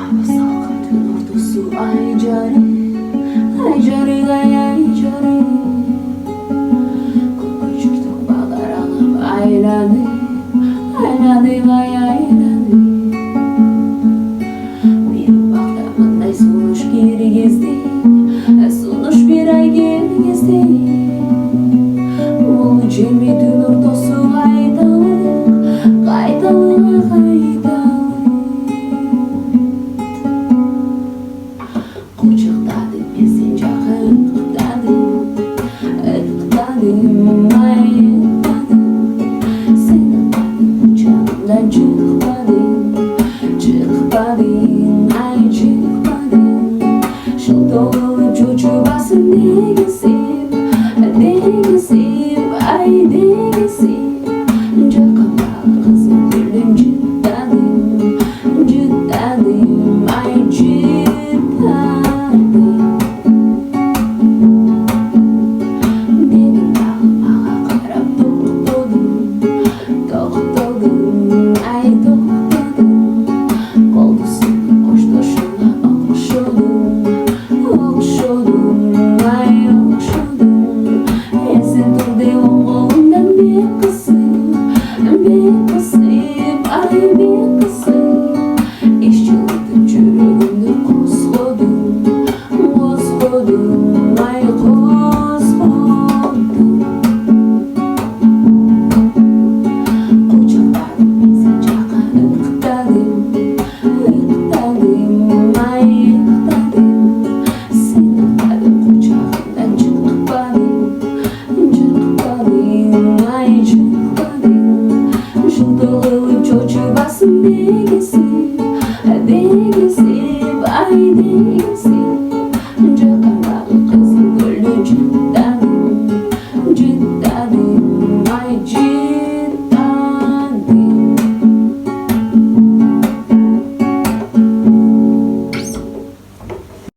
Hava salkın tün ortası ay jarık. Ay jarık ay jarık. Koku çırtık bağlar alıp aylanıp. Aylanıp aylanıp. Bir bakta mınday sunuş kirgizdi. Sunuş bir ay kirgizdi. Molu cembi tün ortası aydalık. Qaydalık qaydalık. Kucakladın ben sen jağı ıqtadın. Iqtadın ay ıqtadın. Sen ıqtadın kucağımdan çıkmadın. Çıkmadın ay çıkmadın. Şıltolup çocuğubasın degesip. Degesip ay degesip. Jakamdalı kızım birdim cıttadım. Cıttadım ay cıttadım. Dedim dağım ağa karab toktodum. Toktodum ay toktodum. Koldusun koştoşuna okşodum. Okşodum ay okşodum. Sen turdu o kolumdan bir kısım. Bir kısım ay bir kısım. İşçiliktin çürüğümdü kozgodum. Kozgodum ay kozgodum. Kucakladın ben sen jağı ıqtadın. Iqtadın ay ıqtadın. Sen ıqtadın kucağımdan çıkmadın. Çıkmadın ay çıkmadın. Şıltılıp çocuğubasın degesip. Degesip ay degesip.